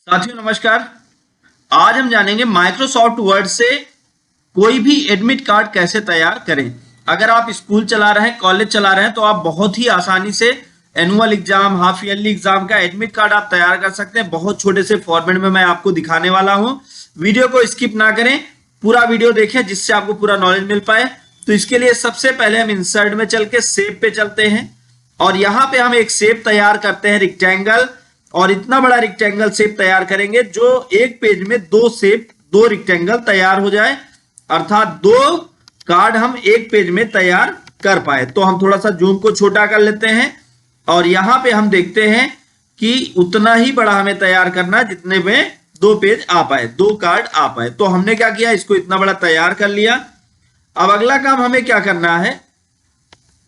साथियों नमस्कार। आज हम जानेंगे माइक्रोसॉफ्ट वर्ड से कोई भी एडमिट कार्ड कैसे तैयार करें। अगर आप स्कूल चला रहे हैं, कॉलेज चला रहे हैं तो आप बहुत ही आसानी से annual exam, half yearly exam का एडमिट कार्ड आप तैयार कर सकते हैं। बहुत छोटे से फॉर्मेट में मैं आपको दिखाने वाला हूं। वीडियो को स्किप ना करें, पूरा वीडियो देखें जिससे आपको पूरा नॉलेज मिल पाए। तो इसके लिए सबसे पहले हम इंसर्ट में चल के शेप पे चलते हैं और यहाँ पे हम एक शेप तैयार करते हैं, रेक्टेंगल। और इतना बड़ा रेक्टेंगल शेप तैयार करेंगे जो एक पेज में दो रेक्टेंगल तैयार हो जाए, अर्थात दो कार्ड हम एक पेज में तैयार कर पाए। तो हम थोड़ा सा जूम को छोटा कर लेते हैं और यहाँ पे हम देखते हैं कि उतना ही बड़ा हमें तैयार करना है जितने में दो पेज आ पाए, दो कार्ड आ पाए। तो हमने क्या किया, इसको इतना बड़ा तैयार कर लिया। अब अगला काम हमें क्या करना है,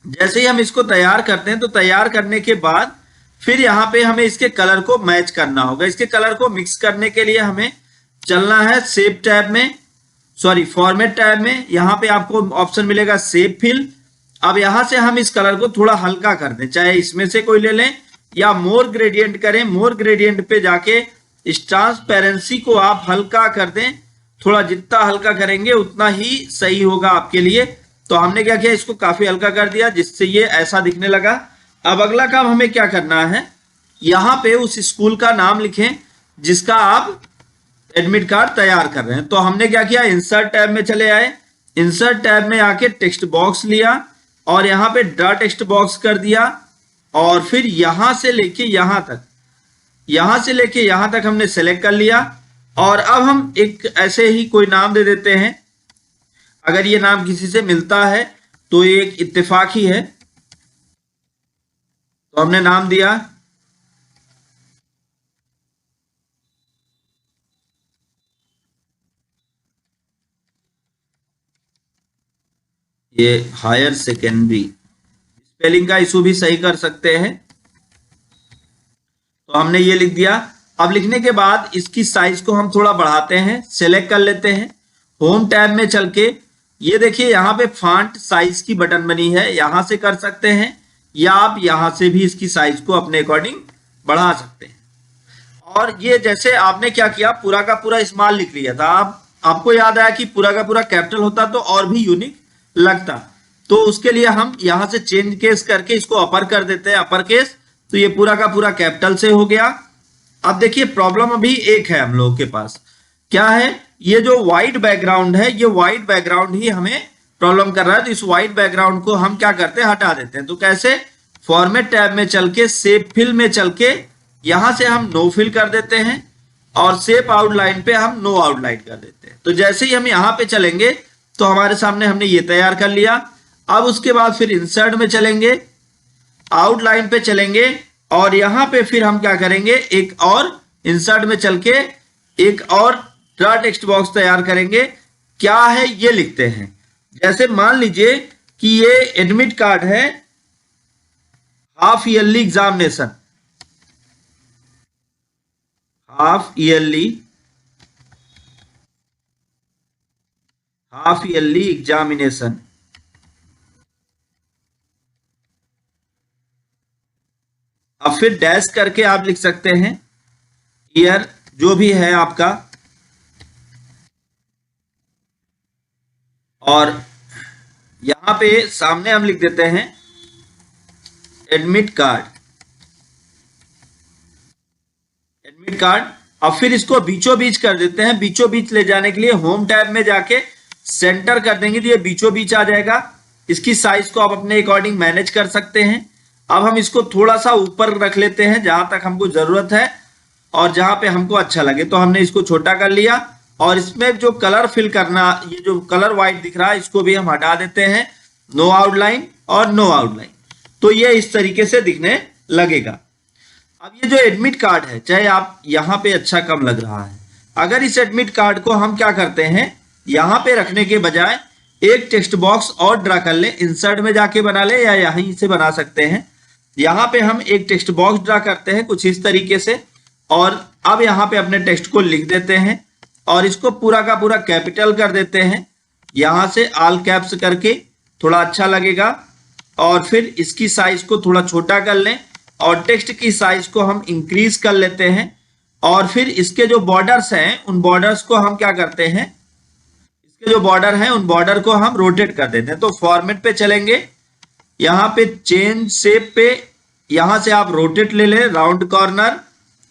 जैसे ही हम इसको तैयार करते हैं तो तैयार करने के बाद फिर यहाँ पे हमें इसके कलर को मैच करना होगा। इसके कलर को मिक्स करने के लिए हमें चलना है शेप टैब में, फॉर्मेट टैब में। यहाँ पे आपको ऑप्शन मिलेगा शेप फिल। अब यहाँ से हम इस कलर को थोड़ा हल्का कर दें, चाहे इसमें से कोई ले लें या मोर ग्रेडियंट करें। मोर ग्रेडियंट पे जाके इस ट्रांसपेरेंसी को आप हल्का कर दें। थोड़ा जितना हल्का करेंगे उतना ही सही होगा आपके लिए। तो हमने क्या किया, इसको काफी हल्का कर दिया जिससे ये ऐसा दिखने लगा। अब अगला काम हमें क्या करना है, यहाँ पे उस स्कूल का नाम लिखें जिसका आप एडमिट कार्ड तैयार कर रहे हैं। तो हमने क्या किया, इंसर्ट टैब में चले आए। इंसर्ट टैब में आके टेक्स्ट बॉक्स लिया और यहाँ पे ड्रा टेक्स्ट बॉक्स कर दिया और फिर यहां से लेके यहां तक हमने सेलेक्ट कर लिया। और अब हम एक ऐसे ही कोई नाम दे देते हैं। अगर ये नाम किसी से मिलता है तो ये एक इत्तेफाक ही है, तो हमने नाम दिया ये हायर सेकेंडरी। स्पेलिंग का इशू भी सही कर सकते हैं। तो हमने ये लिख दिया। अब लिखने के बाद इसकी साइज को हम थोड़ा बढ़ाते हैं, सेलेक्ट कर लेते हैं। होम टैब में चल के ये देखिए यहाँ पे फॉन्ट साइज की बटन बनी है, यहां से कर सकते हैं या आप यहां से भी इसकी साइज को अपने अकॉर्डिंग बढ़ा सकते हैं। और ये जैसे आपने क्या किया, पूरा का पूरा स्मॉल लिख लिया था। आपको याद आया कि पूरा का पूरा कैपिटल होता तो और भी यूनिक लगता। तो उसके लिए हम यहां से चेंज केस करके इसको अपर कर देते हैं, अपर केस। तो ये पूरा का पूरा कैपिटल से हो गया। अब देखिए प्रॉब्लम अभी एक है हम लोगों के पास, क्या है, ये जो व्हाइट बैकग्राउंड है, ये व्हाइट बैकग्राउंड ही हमें प्रॉब्लम कर रहा है। तो इस व्हाइट बैकग्राउंड को हम क्या करते हैं, हटा देते हैं। तो कैसे, फॉर्मेट टैब में चल के शेप फिल में चल के यहां से हम नो फिल कर देते हैं और शेप आउटलाइन पे हम नो आउटलाइन कर देते हैं। तो जैसे ही हम यहाँ पे चलेंगे तो हमारे सामने हमने ये तैयार कर लिया। अब उसके बाद फिर इंसर्ट में चलेंगे, आउटलाइन पे चलेंगे और यहाँ पे फिर हम क्या करेंगे, एक और इंसर्ट में चल के एक और ड्रा टेक्स्ट बॉक्स तैयार करेंगे। क्या है ये लिखते हैं। जैसे मान लीजिए कि ये एडमिट कार्ड है half yearly examination, half yearly examination. अब फिर डैश करके आप लिख सकते हैं ईयर जो भी है आपका, और यहां पे सामने हम लिख देते हैं एडमिट कार्ड। अब फिर इसको बीचों बीच कर देते हैं। बीचों बीच ले जाने के लिए होम टैब में जाके सेंटर कर देंगे तो ये बीचों बीच आ जाएगा। इसकी साइज को आप अपने अकॉर्डिंग मैनेज कर सकते हैं। अब हम इसको थोड़ा सा ऊपर रख लेते हैं जहां तक हमको जरूरत है और जहां पे हमको अच्छा लगे। तो हमने इसको छोटा कर लिया और इसमें जो कलर फिल करना, ये जो कलर व्हाइट दिख रहा है इसको भी हम हटा देते हैं, नो आउटलाइन और नो आउटलाइन। तो ये इस तरीके से दिखने लगेगा। अब ये जो एडमिट कार्ड है, चाहे आप यहाँ पे अच्छा कम लग रहा है, अगर इस एडमिट कार्ड को हम क्या करते हैं, यहाँ पे रखने के बजाय एक टेक्स्ट बॉक्स और ड्रा कर ले, इंसर्ट में जाके बना ले या यहीं से बना सकते हैं। यहाँ पे हम एक टेक्स्ट बॉक्स ड्रा करते हैं कुछ इस तरीके से और अब यहाँ पे अपने टेक्स्ट को लिख देते हैं और इसको पूरा का पूरा कैपिटल कर देते हैं। यहां से ऑल कैप्स करके थोड़ा अच्छा लगेगा और फिर इसकी साइज को थोड़ा छोटा कर लें और टेक्स्ट की साइज को हम इंक्रीज कर लेते हैं और फिर इसके जो बॉर्डर्स हैं उन बॉर्डर्स को हम क्या करते हैं, इसके जो बॉर्डर हैं उन बॉर्डर को हम रोटेट कर देते हैं। तो फॉर्मेट पे चलेंगे, यहाँ पे चेंज शेप पे, यहां से आप रोटेट ले लें राउंड कॉर्नर,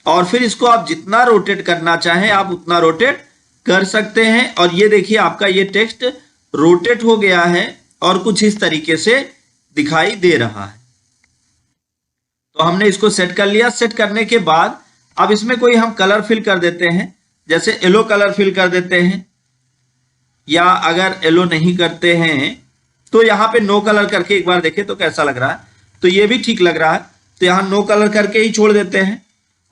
और फिर इसको आप जितना रोटेट करना चाहें आप उतना रोटेट कर सकते हैं। और ये देखिए आपका ये टेक्स्ट रोटेट हो गया है और कुछ इस तरीके से दिखाई दे रहा है। तो हमने इसको सेट कर लिया। सेट करने के बाद अब इसमें कोई हम कलर फिल कर देते हैं, जैसे येलो कलर फिल कर देते हैं, या अगर येलो नहीं करते हैं तो यहाँ पे नो कलर करके एक बार देखें तो कैसा लग रहा है, तो ये भी ठीक लग रहा है। तो यहाँ नो कलर करके ही छोड़ देते हैं।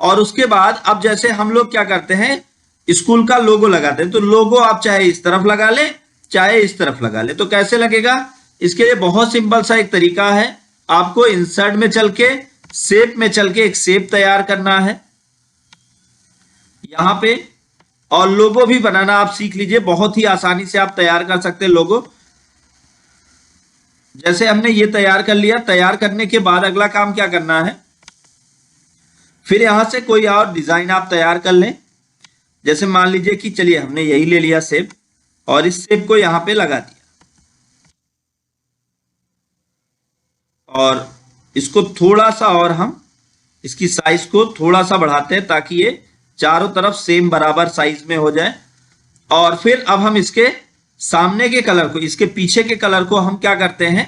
और उसके बाद अब जैसे हम लोग क्या करते हैं, स्कूल का लोगो लगाते हैं। तो लोगो आप चाहे इस तरफ लगा ले चाहे इस तरफ लगा ले, तो कैसे लगेगा, इसके लिए बहुत सिंपल सा एक तरीका है। आपको इंसर्ट में चल के शेप में चल के एक शेप तैयार करना है यहां पे, और लोगो भी बनाना आप सीख लीजिए। बहुत ही आसानी से आप तैयार कर सकते हैं लोगो। जैसे हमने ये तैयार कर लिया, तैयार करने के बाद अगला काम क्या करना है, फिर यहां से कोई और डिजाइन आप तैयार कर लें। जैसे मान लीजिए कि चलिए हमने यही ले लिया शेप, और इस शेप को यहां पे लगा दिया, और इसको थोड़ा सा और हम इसकी साइज को थोड़ा सा बढ़ाते हैं ताकि ये चारों तरफ सेम बराबर साइज में हो जाए। और फिर अब हम इसके सामने के कलर को, इसके पीछे के कलर को हम क्या करते हैं,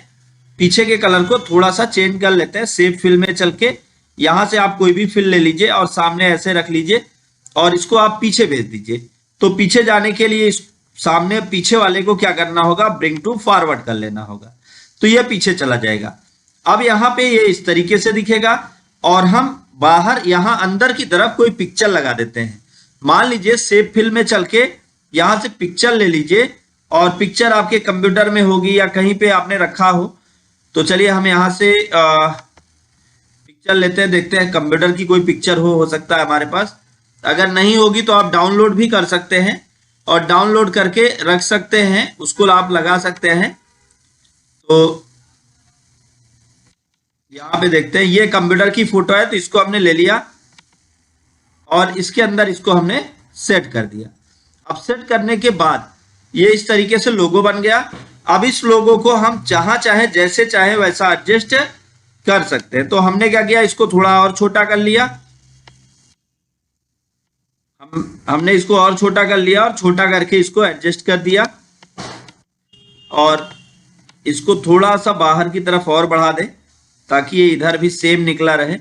पीछे के कलर को थोड़ा सा चेंज कर लेते हैं। शेप फिल में चल के यहां से आप कोई भी फिल ले लीजिए और सामने ऐसे रख लीजिए, और इसको आप पीछे भेज दीजिए। तो पीछे जाने के लिए इस सामने पीछे वाले को क्या करना होगा, ब्रिंग टू फॉरवर्ड कर लेना होगा, तो ये पीछे चला जाएगा। अब यहाँ पे ये इस तरीके से दिखेगा, और हम बाहर यहां अंदर की तरफ कोई पिक्चर लगा देते हैं। मान लीजिए शेप फिल में चल के यहां से पिक्चर ले लीजिए, और पिक्चर आपके कंप्यूटर में होगी या कहीं पे आपने रखा हो। तो चलिए हम यहां से पिक्चर लेते हैं, देखते हैं कंप्यूटर की कोई पिक्चर हो सकता है हमारे पास। अगर नहीं होगी तो आप डाउनलोड भी कर सकते हैं, और डाउनलोड करके रख सकते हैं, उसको आप लगा सकते हैं। तो यहाँ पे देखते हैं ये कंप्यूटर की फोटो है, तो इसको हमने ले लिया और इसके अंदर इसको हमने सेट कर दिया। अब सेट करने के बाद ये इस तरीके से लोगो बन गया। अब इस लोगो को हम जहां चाहे जैसे चाहे वैसा एडजस्ट कर सकते हैं। तो हमने क्या किया, इसको थोड़ा और छोटा कर लिया, हमने इसको और छोटा कर लिया, और छोटा करके इसको एडजस्ट कर दिया, और इसको थोड़ा सा बाहर की तरफ और बढ़ा दें ताकि ये इधर भी सेम निकला रहे।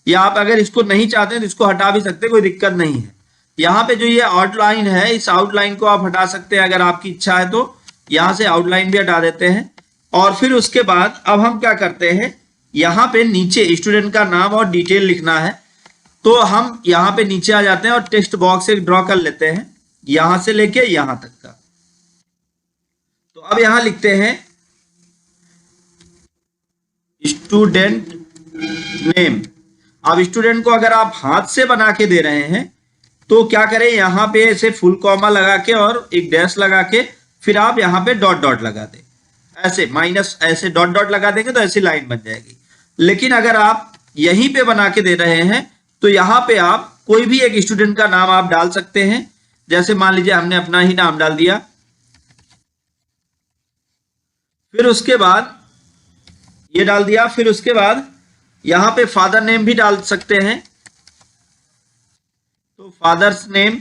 या आप अगर इसको नहीं चाहते तो इसको हटा भी सकते, कोई दिक्कत नहीं है। यहाँ पे जो ये आउटलाइन है, इस आउटलाइन को आप हटा सकते हैं अगर आपकी इच्छा है तो। यहाँ से आउटलाइन भी हटा देते हैं। और फिर उसके बाद अब हम क्या करते हैं, यहाँ पे नीचे स्टूडेंट का नाम और डिटेल लिखना है। तो हम यहाँ पे नीचे आ जाते हैं और टेक्स्ट बॉक्स एक ड्रॉ कर लेते हैं, यहां से लेके यहां तक का। तो अब यहां लिखते हैं स्टूडेंट नेम। अब स्टूडेंट को अगर आप हाथ से बना के दे रहे हैं तो क्या करें, यहां पे ऐसे फुल कॉमा लगा के और एक डैश लगा के फिर आप यहां पे डॉट डॉट लगा दें, ऐसे माइनस ऐसे डॉट डॉट लगा देंगे तो ऐसी लाइन बन जाएगी। लेकिन अगर आप यहीं पे बना के दे रहे हैं तो यहां पे आप कोई भी एक स्टूडेंट का नाम आप डाल सकते हैं। जैसे मान लीजिए हमने अपना ही नाम डाल दिया, फिर उसके बाद ये डाल दिया, फिर उसके बाद यहां पे फादर नेम भी डाल सकते हैं। तो फादर्स नेम,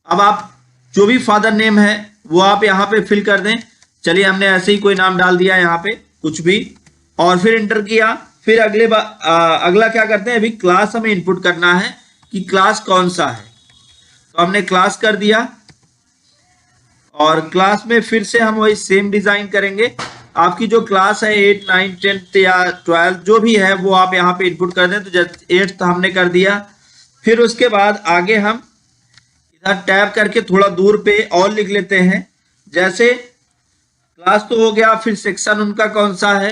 अब आप जो भी फादर नेम है वो आप यहां पे फिल कर दें। चलिए हमने ऐसे ही कोई नाम डाल दिया यहां पे कुछ भी, और फिर एंटर किया। फिर अगला क्या करते हैं, अभी क्लास हमें इनपुट करना है कि क्लास कौन सा है। तो हमने क्लास कर दिया, और क्लास में फिर से हम वही सेम डिजाइन करेंगे। आपकी जो क्लास है 8, 9, 10 या 12 जो भी है वो आप यहाँ पे इनपुट कर दें। तो जैसे 8th हमने कर दिया। फिर उसके बाद आगे हम इधर टैब करके थोड़ा दूर पे और लिख लेते हैं। जैसे क्लास तो हो गया, फिर सेक्शन उनका कौन सा है,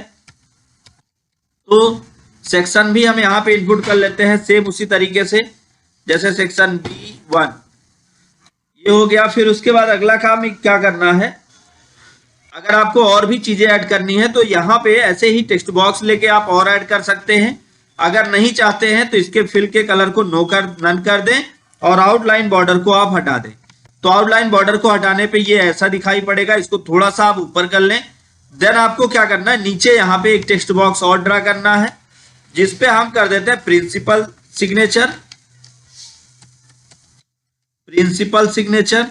तो सेक्शन भी हम यहाँ पे इनपुट कर लेते हैं सेम उसी तरीके से, जैसे सेक्शन B1 ये हो गया। फिर उसके बाद अगला काम क्या करना है, अगर आपको और भी चीजें ऐड करनी है तो यहाँ पे ऐसे ही टेक्स्ट बॉक्स लेके आप और ऐड कर सकते हैं। अगर नहीं चाहते हैं तो इसके फिल के कलर को नन कर दें और आउटलाइन बॉर्डर को आप हटा दें। तो आउटलाइन बॉर्डर को हटाने पे ये ऐसा दिखाई पड़ेगा। इसको थोड़ा सा आप ऊपर कर लें। देन आपको क्या करना है, नीचे यहाँ पे एक टेक्स्ट बॉक्स और ड्रा करना है जिसपे हम कर देते हैं प्रिंसिपल सिग्नेचर। प्रिंसिपल सिग्नेचर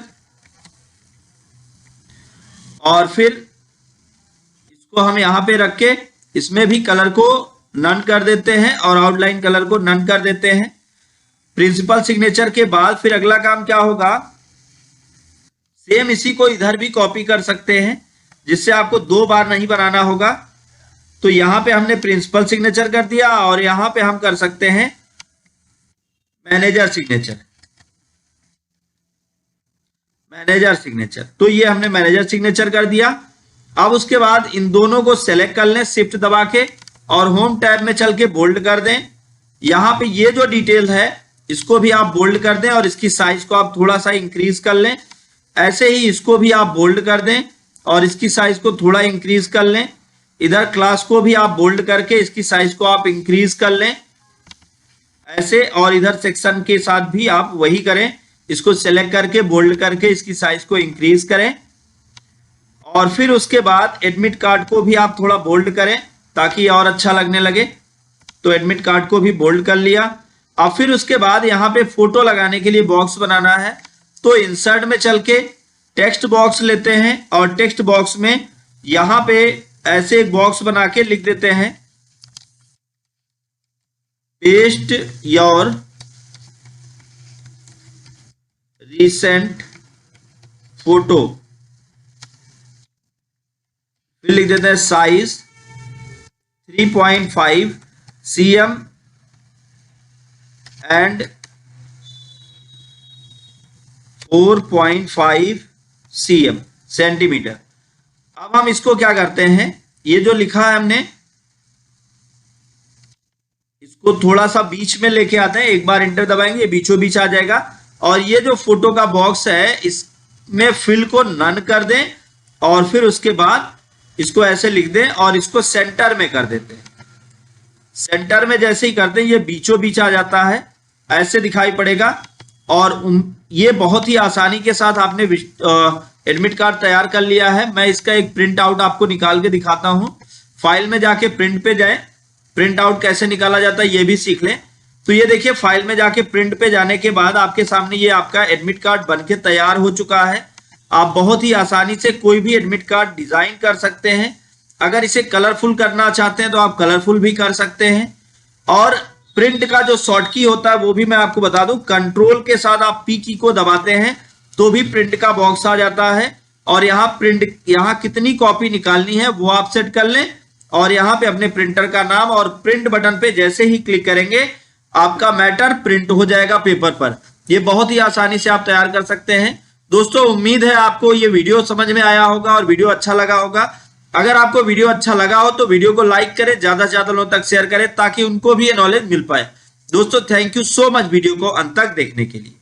और फिर इसको हम यहां पे रख के इसमें भी कलर को नन कर देते हैं और आउटलाइन कलर को नन कर देते हैं। प्रिंसिपल सिग्नेचर के बाद फिर अगला काम क्या होगा, सेम इसी को इधर भी कॉपी कर सकते हैं जिससे आपको 2 बार नहीं बनाना होगा। तो यहां पे हमने प्रिंसिपल सिग्नेचर कर दिया और यहां पे हम कर सकते हैं मैनेजर सिग्नेचर। मैनेजर सिग्नेचर, तो ये हमने मैनेजर सिग्नेचर कर दिया। अब उसके बाद इन दोनों को सेलेक्ट कर लें शिफ्ट दबा के और होम टैब में चल के बोल्ड कर दें। यहां पे ये जो डिटेल है इसको भी आप बोल्ड कर दें और इसकी साइज को आप थोड़ा सा इंक्रीज कर लें। ऐसे ही इसको भी आप बोल्ड कर दें और इसकी साइज को थोड़ा इंक्रीज कर लें। इधर क्लास को भी आप बोल्ड करके इसकी साइज को आप इंक्रीज कर लें ऐसे, और इधर सेक्शन के साथ भी आप वही करें। इसको सेलेक्ट करके बोल्ड करके इसकी साइज को इंक्रीज करें और फिर उसके बाद एडमिट कार्ड को भी आप थोड़ा बोल्ड करें ताकि और अच्छा लगने लगे। तो एडमिट कार्ड को भी बोल्ड कर लिया। अब फिर उसके बाद यहाँ पे फोटो लगाने के लिए बॉक्स बनाना है। तो इंसर्ट में चल के टेक्स्ट बॉक्स लेते हैं और टेक्स्ट बॉक्स में यहाँ पे ऐसे एक बॉक्स बना के लिख देते हैं पेस्ट योर रिसेंट फोटो। फिर लिख देते हैं size 3.5 cm and 4.5 cm centimetre. अब हम इसको क्या करते हैं, ये जो लिखा है हमने इसको थोड़ा सा बीच में लेके आते हैं। एक बार इंटर दबाएंगे ये बीचों बीच आ जाएगा और ये जो फोटो का बॉक्स है इसमें फिल को नन कर दें और फिर उसके बाद इसको ऐसे लिख दें और इसको सेंटर में कर देते हैं। सेंटर में जैसे ही करते हैं ये बीचों बीच आ जाता है, ऐसे दिखाई पड़ेगा। और ये बहुत ही आसानी के साथ आपने एडमिट कार्ड तैयार कर लिया है। मैं इसका एक प्रिंट आउट आपको निकाल के दिखाता हूं। फाइल में जाके प्रिंट पे जाएं, प्रिंट आउट कैसे निकाला जाता है ये भी सीख लें। तो ये देखिए फाइल में जाके प्रिंट पे जाने के बाद आपके सामने ये आपका एडमिट कार्ड बनके तैयार हो चुका है। आप बहुत ही आसानी से कोई भी एडमिट कार्ड डिजाइन कर सकते हैं। अगर इसे कलरफुल करना चाहते हैं तो आप कलरफुल भी कर सकते हैं। और प्रिंट का जो शॉर्ट की होता है वो भी मैं आपको बता दूं, कंट्रोल के साथ आप पी की को दबाते हैं तो भी प्रिंट का बॉक्स आ जाता है। और यहाँ प्रिंट, यहाँ कितनी कॉपी निकालनी है वो आप सेट कर लें और यहाँ पे अपने प्रिंटर का नाम और प्रिंट बटन पे जैसे ही क्लिक करेंगे आपका मैटर प्रिंट हो जाएगा पेपर पर। ये बहुत ही आसानी से आप तैयार कर सकते हैं। दोस्तों उम्मीद है आपको ये वीडियो समझ में आया होगा और वीडियो अच्छा लगा होगा। अगर आपको वीडियो अच्छा लगा हो तो वीडियो को लाइक करें, ज्यादा से ज्यादा लोगों तक शेयर करें ताकि उनको भी ये नॉलेज मिल पाए। दोस्तों thank you so much video को अंत तक देखने के लिए।